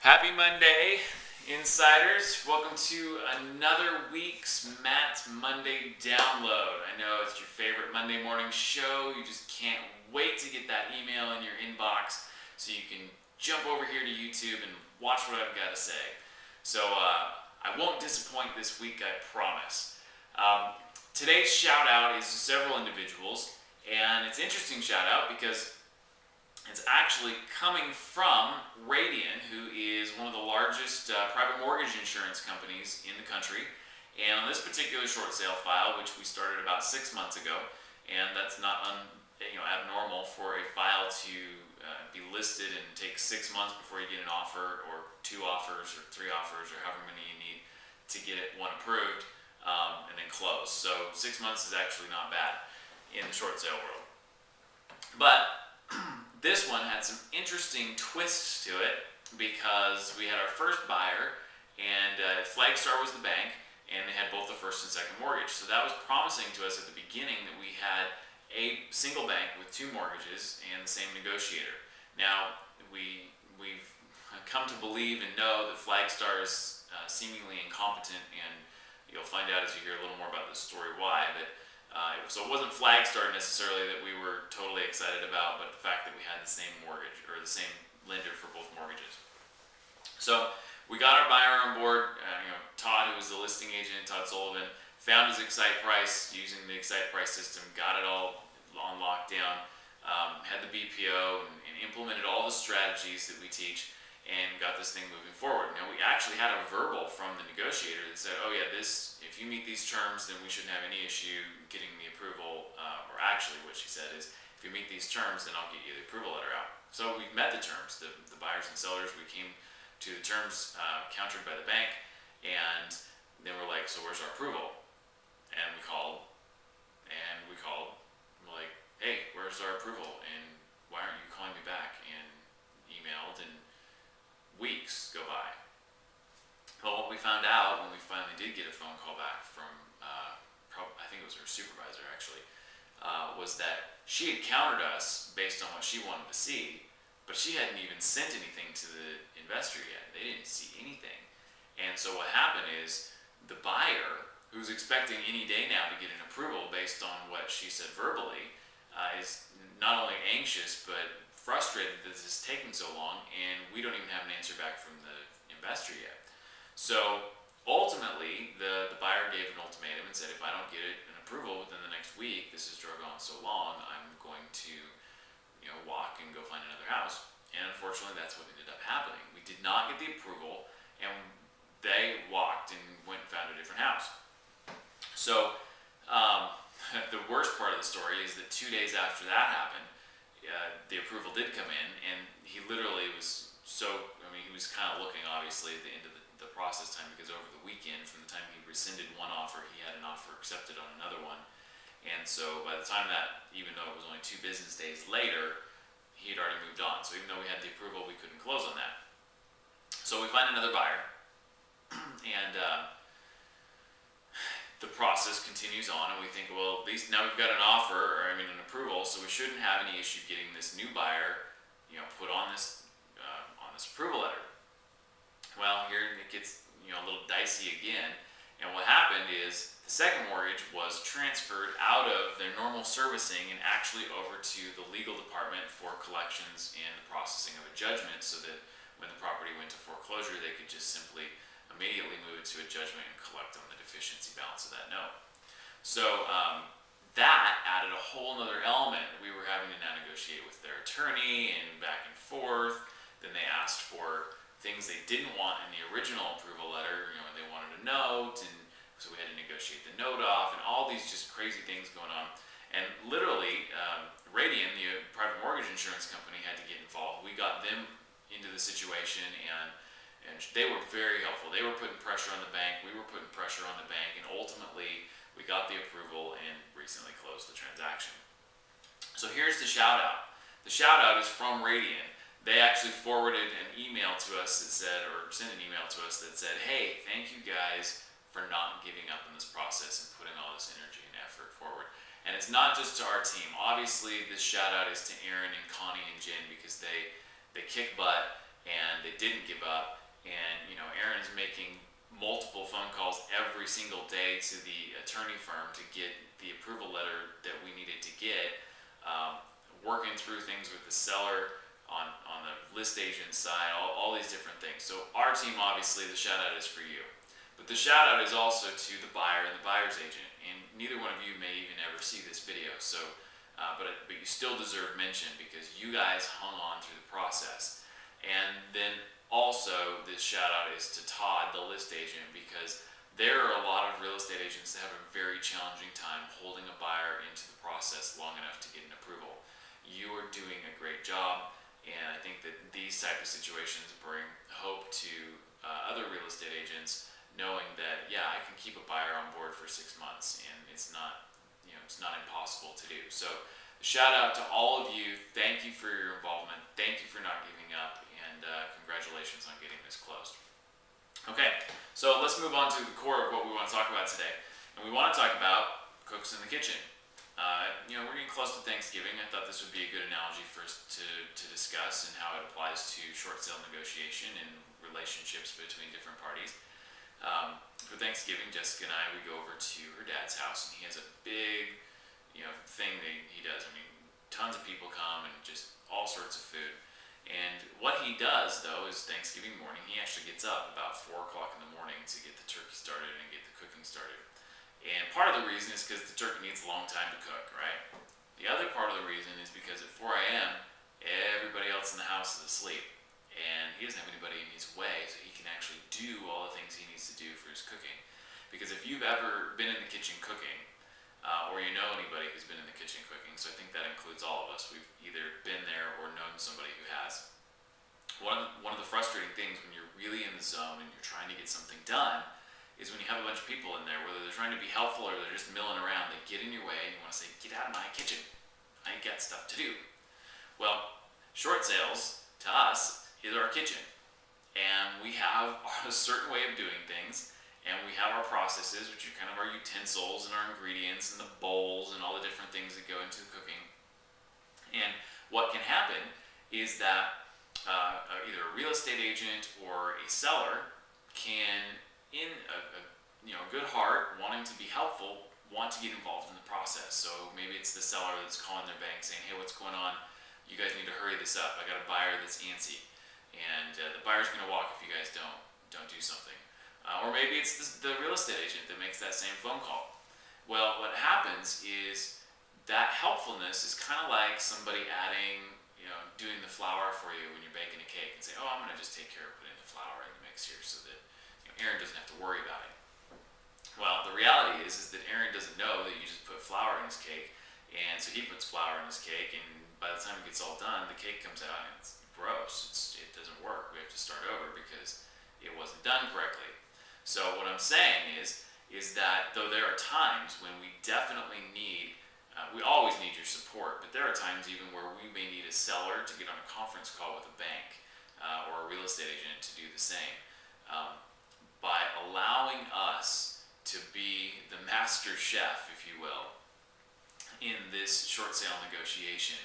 Happy Monday, insiders. Welcome to another week's Matt Monday download. I know it's your favorite Monday morning show. You just can't wait to get that email in your inbox so you can jump over here to YouTube and watch what I've got to say. So I won't disappoint this week, I promise. Today's shout out is to several individuals, and it's an interesting shout out because it's actually coming from Radian, who is one of the largest private mortgage insurance companies in the country. And on this particular short sale file, which we started about 6 months ago, and that's not abnormal for a file to be listed and take 6 months before you get an offer, or 2 offers, or 3 offers, or however many you need to get one approved and then close. So 6 months is actually not bad in the short sale world. But this one had some interesting twists to it because we had our first buyer, and Flagstar was the bank, and they had both the first and second mortgage. So that was promising to us at the beginning that we had a single bank with 2 mortgages and the same negotiator. Now, we've come to believe and know that Flagstar is seemingly incompetent, and you'll find out as you hear a little more about this story why. But so it wasn't Flagstar necessarily that we were totally excited about, but the fact that we had the same mortgage, or the same lender for both mortgages. So we got our buyer on board. Todd, who was the listing agent, Todd Sullivan, found his Excite Price using the Excite Price system, got it all on lockdown, had the BPO, and implemented all the strategies that we teach, and got this thing moving forward. Now, we actually had a verbal from the negotiator that said, oh yeah, if you meet these terms, then we shouldn't have any issue getting the approval, or actually what she said is, if you meet these terms, then I'll get you the approval letter out. So we met the terms, the buyers and sellers, we came to the terms countered by the bank, and then we're like, so where's our approval? And we called, we're like, hey, where's our approval? And why aren't you calling me back? And emailed, and weeks go by. Well, what we found out when we finally did get a phone call back from, I think it was her supervisor actually, was that she had countered us based on what she wanted to see, but she hadn't even sent anything to the investor yet. They didn't see anything. And so what happened is the buyer, who's expecting any day now to get an approval based on what she said verbally, is not only anxious but frustrated that this is taking so long, and we don't even have an answer back from the investor yet. So ultimately, the buyer gave an ultimatum and said, if I don't get an approval within the next week, this has drug on so long, I'm going to walk and go find another house. And unfortunately, that's what ended up happening. We did not get the approval, and they walked and went and found a different house. So the worst part of the story is that 2 days after that happened, the approval did come in, and he literally was he was kind of looking obviously at the end of the process time, because over the weekend, from the time he rescinded one offer, he had an offer accepted on another one. And so by the time that, even though it was only 2 business days later, he had already moved on. So even though we had the approval, we couldn't close on that. So we find another buyer, and the process continues on, and we think, well, at least now we've got an offer, an approval, so we shouldn't have any issue getting this new buyer, put on this approval letter. Well, here it gets a little dicey again, and what happened is the second mortgage was transferred out of their normal servicing and actually over to the legal department for collections and the processing of a judgment, so that when the property went to foreclosure, they could just simply immediately move it to a judgment and collect on the deficiency balance of that note. So that added a whole other element. We were having to now negotiate with their attorney and back and forth. Then they asked for things they didn't want in the original approval letter. They wanted a note, and so we had to negotiate the note off, and all these just crazy things going on. And literally, Radian, the private mortgage insurance company, had to get involved. We got them into the situation, and they were very helpful. They were putting pressure on the bank, we were putting pressure on the bank, and ultimately we got the approval and recently closed the transaction. So here's the shout out. The shout out is from Radian. They actually forwarded an email to us that said, or sent an email to us that said, hey, thank you guys for not giving up in this process and putting all this energy and effort forward. And it's not just to our team. Obviously, this shout out is to Aaron and Connie and Jen, because they kicked butt and they didn't give up. multiple phone calls every single day to the attorney firm to get the approval letter that we needed to get, working through things with the seller on the list agent side, all these different things. So our team, obviously, the shout out is for you. But the shout out is also to the buyer and the buyer's agent. And neither one of you may even ever see this video. So, but you still deserve mention because you guys hung on through the process. And then also this shout out is to Todd, the list agent, because there are a lot of real estate agents that have a very challenging time holding a buyer into the process long enough to get an approval. You are doing a great job, and I think that these type of situations bring hope to other real estate agents, knowing that, yeah, I can keep a buyer on board for 6 months, and it's not, it's not impossible to do. So shout out to all of you. Thank you for your involvement. Thank you for not giving up, and congratulations on getting this closed. Okay, so let's move on to the core of what we want to talk about today. And we want to talk about cooks in the kitchen. We're getting close to Thanksgiving. I thought this would be a good analogy for us to discuss and how it applies to short sale negotiation and relationships between different parties. For Thanksgiving, Jessica and I, we go over to her dad's house, and he has a big, thing that he does. I mean, tons of people come and just all sorts of food. And what he does, though, is Thanksgiving morning, he actually gets up about 4 o'clock in the morning to get the turkey started and get the cooking started. And part of the reason is because the turkey needs a long time to cook, right? The other part of the reason is because at 4 a.m., everybody else in the house is asleep. And he doesn't have anybody in his way, so he can actually do all the things he needs to do for his cooking. Because if you've ever been in the kitchen cooking, or you know anybody who's been in the kitchen cooking, so I think that includes all of us. We've either been there or known somebody who has. One of the frustrating things when you're really in the zone and you're trying to get something done is when you have a bunch of people in there, whether they're trying to be helpful or they're just milling around, they get in your way and you want to say, get out of my kitchen. I ain't got stuff to do. Well, short sales, to us, is our kitchen. And we have a certain way of doing things, and we have our processes, which are kind of our utensils and our ingredients and the bowls and all the different things that go into cooking. And what can happen is that either a real estate agent or a seller can, in a good heart, wanting to be helpful, want to get involved in the process. So maybe it's the seller that's calling their bank saying, hey, what's going on? You guys need to hurry this up. I got a buyer that's antsy, and the buyer's going to walk if you guys don't do something. Or maybe it's the real estate agent that makes that same phone call. Well, what happens is that helpfulness is kind of like somebody adding, doing the flour for you when you're baking a cake and say, oh, I'm going to just take care of putting the flour in the mix here so that Aaron doesn't have to worry about it. Well, the reality is that Aaron doesn't know that you just put flour in his cake, and so he puts flour in his cake, and by the time it gets all done, the cake comes out and it's gross. It doesn't work. We have to start over because it wasn't done correctly. So what I'm saying is that though there are times when we definitely need, we always need your support, but there are times even where we may need a seller to get on a conference call with a bank or a real estate agent to do the same. By allowing us to be the master chef, if you will, in this short sale negotiation,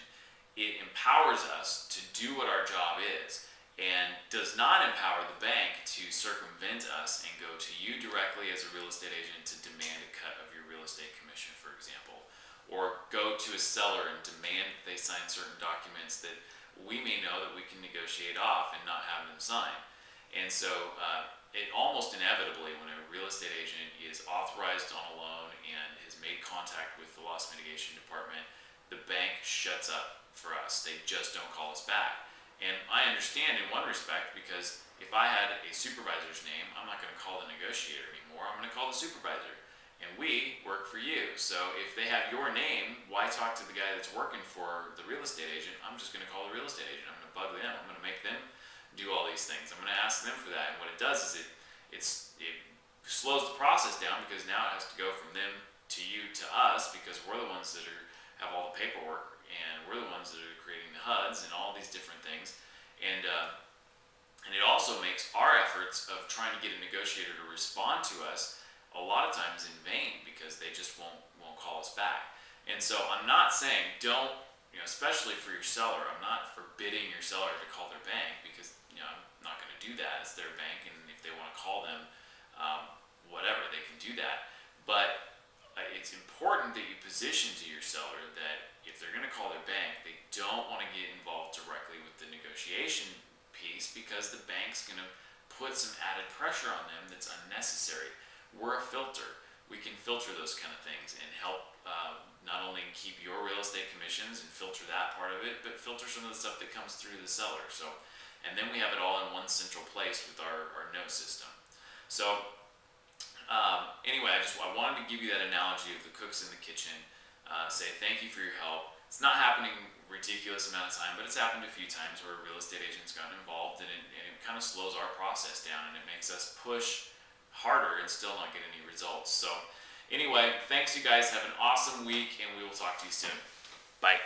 it empowers us to do what our job is, and does not empower the bank to circumvent us and go to you directly as a real estate agent to demand a cut of your real estate commission, for example, or go to a seller and demand that they sign certain documents that we may know that we can negotiate off and not have them sign. And so it almost inevitably, when a real estate agent is authorized on a loan and has made contact with the loss mitigation department, the bank shuts up for us. They just don't call us back. And I understand in one respect, because if I had a supervisor's name, I'm not going to call the negotiator anymore. I'm going to call the supervisor. And we work for you. So if they have your name, why talk to the guy that's working for the real estate agent? I'm just going to call the real estate agent. I'm going to bug them. I'm going to make them do all these things. I'm going to ask them for that. And what it does is it slows the process down, because now it has to go from them to you to us, because we're the ones that have all the paperwork, and we're the ones that are creating the HUDs and all these different things. And it also makes our efforts of trying to get a negotiator to respond to us a lot of times in vain, because they just won't call us back. And so I'm not saying don't, especially for your seller, I'm not forbidding your seller to call their bank, because I'm not going to do that. It's their bank, and if they want to call them, whatever, they can do that. But it's important that you position to your seller that if they're going to call their bank, they don't want to get involved directly with the negotiation piece, because the bank's going to put some added pressure on them that's unnecessary. We're a filter. We can filter those kind of things and help not only keep your real estate commissions and filter that part of it, but filter some of the stuff that comes through the seller. So, and then we have it all in one central place with our note system. So anyway, I wanted to give you that analogy of the cooks in the kitchen. Say thank you for your help. It's not happening a ridiculous amount of time, but it's happened a few times where real estate agents gotten involved, and it kind of slows our process down, and it makes us push harder and still not get any results. So anyway, thanks you guys. Have an awesome week, and we will talk to you soon. Bye.